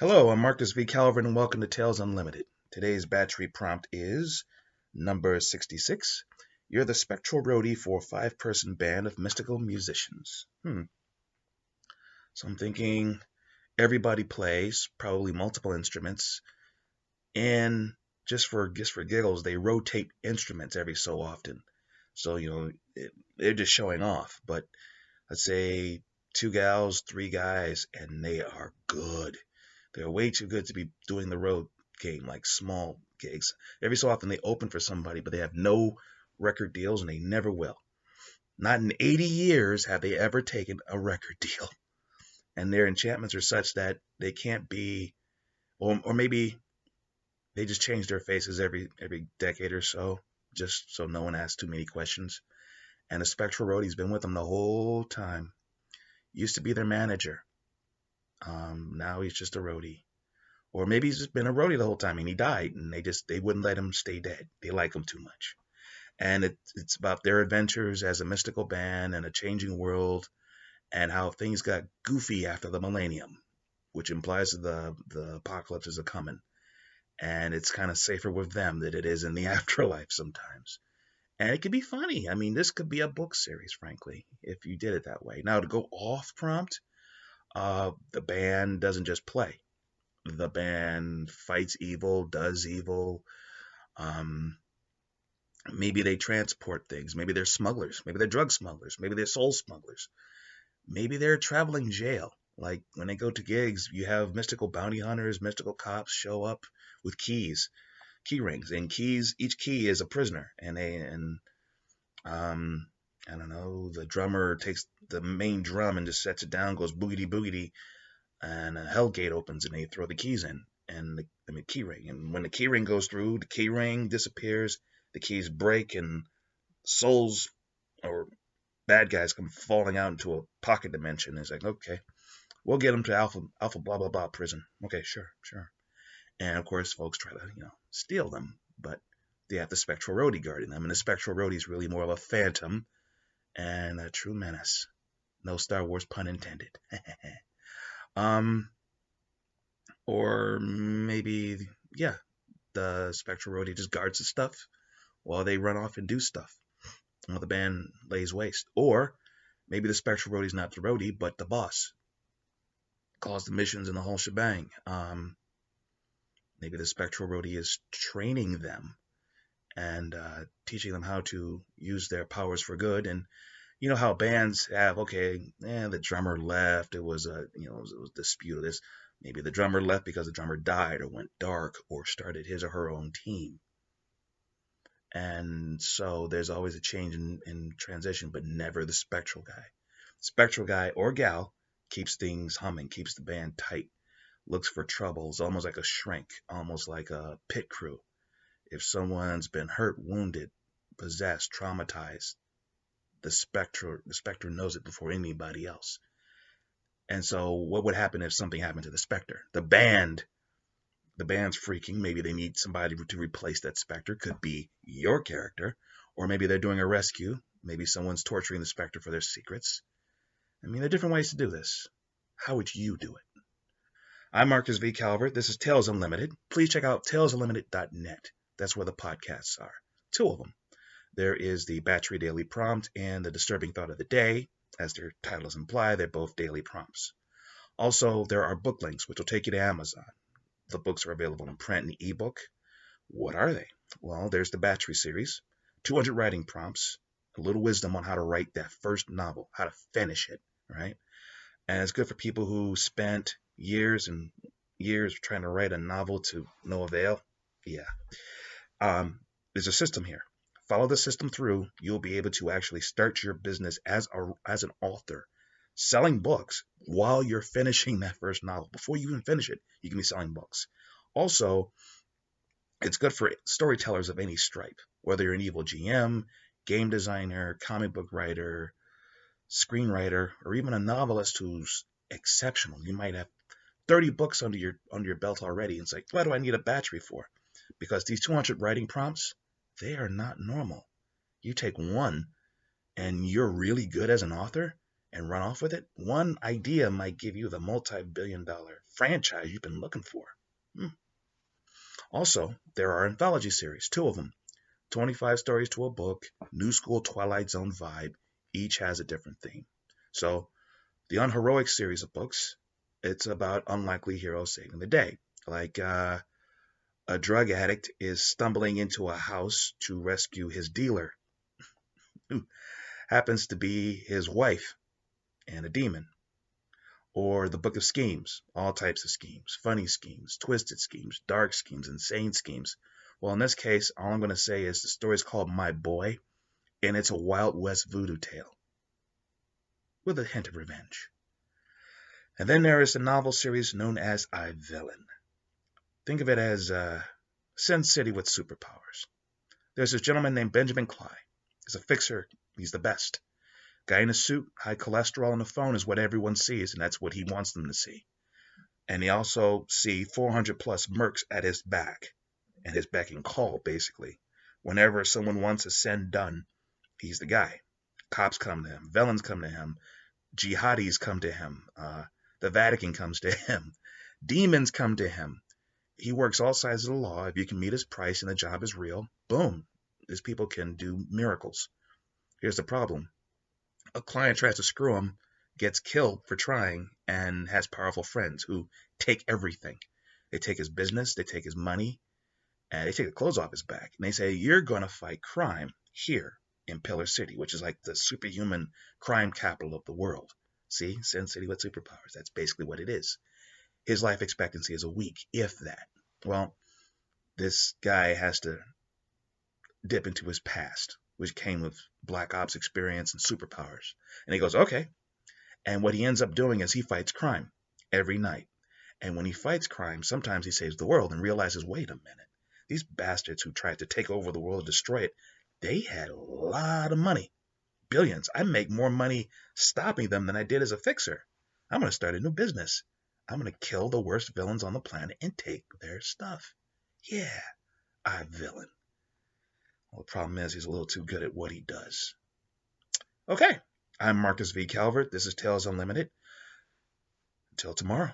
Hello, I'm Marcus V. Calvin, and welcome to Tales Unlimited. Today's Batchery prompt is number 66. You're the spectral roadie for a five-person band of mystical musicians. So I'm thinking everybody plays, probably multiple instruments, and just for giggles, they rotate instruments every so often. So, they're just showing off. But let's say two gals, three guys, and they are good. They're way too good to be doing the road game, like small gigs. Every so often they open for somebody, but they have no record deals and they never will. Not in 80 years have they ever taken a record deal. And their enchantments are such that they can't be, or maybe they just change their faces every decade or so, just so no one asks too many questions. And the spectral roadie's been with them the whole time. Used to be their manager. Now he's just a roadie. Or maybe he's just been a roadie the whole time and he died and they wouldn't let him stay dead. They like him too much. And it's about their adventures as a mystical band and a changing world and how things got goofy after the millennium, which implies the apocalypse is a coming. And it's kind of safer with them than it is in the afterlife sometimes. And it could be funny. I mean, this could be a book series, frankly, if you did it that way. Now, to go off prompt, the band doesn't just play. The band fights evil, does evil. Um, Maybe they transport things. Maybe they're smugglers. Maybe they're drug smugglers. Maybe they're soul smugglers. Maybe they're traveling jail. Like when they go to gigs, you have mystical bounty hunters, mystical cops show up with keys, key rings, and keys. Each key is a prisoner, and I don't know. The drummer takes the main drum and just sets it down, goes boogity boogity, and a hell gate opens and they throw the keys in and the key ring. And when the key ring goes through, the key ring disappears, the keys break, and souls or bad guys come falling out into a pocket dimension. It's like, okay, we'll get them to alpha blah blah blah prison. Okay, sure. And of course, folks try to steal them, but they have the spectral roadie guarding them, and the spectral roadie is really more of a phantom and a true menace. No Star Wars pun intended. um, or maybe, yeah, the spectral roadie just guards the stuff while they run off and do stuff while the band lays waste. Or maybe the spectral roadie's not the roadie, but the boss. Calls the missions and the whole shebang. Maybe the spectral roadie is training them and teaching them how to use their powers for good. And you know how bands have, okay, the drummer left. It was it was dispute of this. Maybe the drummer left because the drummer died or went dark or started his or her own team. And so there's always a change in transition, but never the spectral guy. Spectral guy or gal keeps things humming, keeps the band tight, looks for troubles, almost like a shrink, almost like a pit crew. If someone's been hurt, wounded, possessed, traumatized, the spectre knows it before anybody else. And so what would happen if something happened to the spectre? The band's freaking. Maybe they need somebody to replace that spectre. Could be your character. Or maybe they're doing a rescue. Maybe someone's torturing the spectre for their secrets. I mean, there are different ways to do this. How would you do it? I'm Marcus V. Calvert. This is Tales Unlimited. Please check out talesunlimited.net. That's where the podcasts are. Two of them. There is the Batchery Daily Prompt and the Disturbing Thought of the Day. As their titles imply, they're both daily prompts. Also, there are book links, which will take you to Amazon. The books are available in print and ebook. What are they? Well, there's the Batchery series, 200 writing prompts, a little wisdom on how to write that first novel, how to finish it, right? And it's good for people who spent years and years trying to write a novel to no avail. Yeah. There's a system here. Follow the system through. You'll be able to actually start your business as an author, selling books while you're finishing that first novel. Before you even finish it, you can be selling books. Also, it's good for storytellers of any stripe, whether you're an evil GM, game designer, comic book writer, screenwriter, or even a novelist who's exceptional. You might have 30 books under your belt already. And it's like, what do I need a battery for? Because these 200 writing prompts, they are not normal. You take one and you're really good as an author, and run off with it, one idea might give you the multi-billion-dollar franchise you've been looking for. Also, there are anthology series, 2 of them. 25 stories to a book, new school Twilight Zone vibe. Each has a different theme. So, the Unheroic series of books, it's about unlikely heroes saving the day. Like a drug addict is stumbling into a house to rescue his dealer, who happens to be his wife and a demon. Or the Book of Schemes, all types of schemes, funny schemes, twisted schemes, dark schemes, insane schemes. Well, in this case, all I'm going to say is the story is called My Boy, and it's a Wild West voodoo tale with a hint of revenge. And then there is the novel series known as I, Villain. Think of it as Sin City with superpowers. There's this gentleman named Benjamin Clyde. He's a fixer. He's the best. Guy in a suit, high cholesterol on the phone is what everyone sees, and that's what he wants them to see. And they also see 400 plus mercs at his back, and his beck and call, basically. Whenever someone wants a sin done, he's the guy. Cops come to him. Villains come to him. Jihadis come to him. The Vatican comes to him. Demons come to him. He works all sides of the law. If you can meet his price and the job is real, boom, these people can do miracles. Here's the problem. A client tries to screw him, gets killed for trying, and has powerful friends who take everything. They take his business, they take his money, and they take the clothes off his back. And they say, you're going to fight crime here in Pillar City, which is like the superhuman crime capital of the world. See, Sin City with superpowers. That's basically what it is. His life expectancy is a week, if that. Well, this guy has to dip into his past, which came with Black Ops experience and superpowers. And he goes, okay. And what he ends up doing is he fights crime every night. And when he fights crime, sometimes he saves the world and realizes, wait a minute, these bastards who tried to take over the world and destroy it, they had a lot of money, billions. I make more money stopping them than I did as a fixer. I'm going to start a new business. I'm going to kill the worst villains on the planet and take their stuff. Yeah, I, Villain. Well, the problem is he's a little too good at what he does. Okay, I'm Marcus V. Calvert. This is Tales Unlimited. Until tomorrow.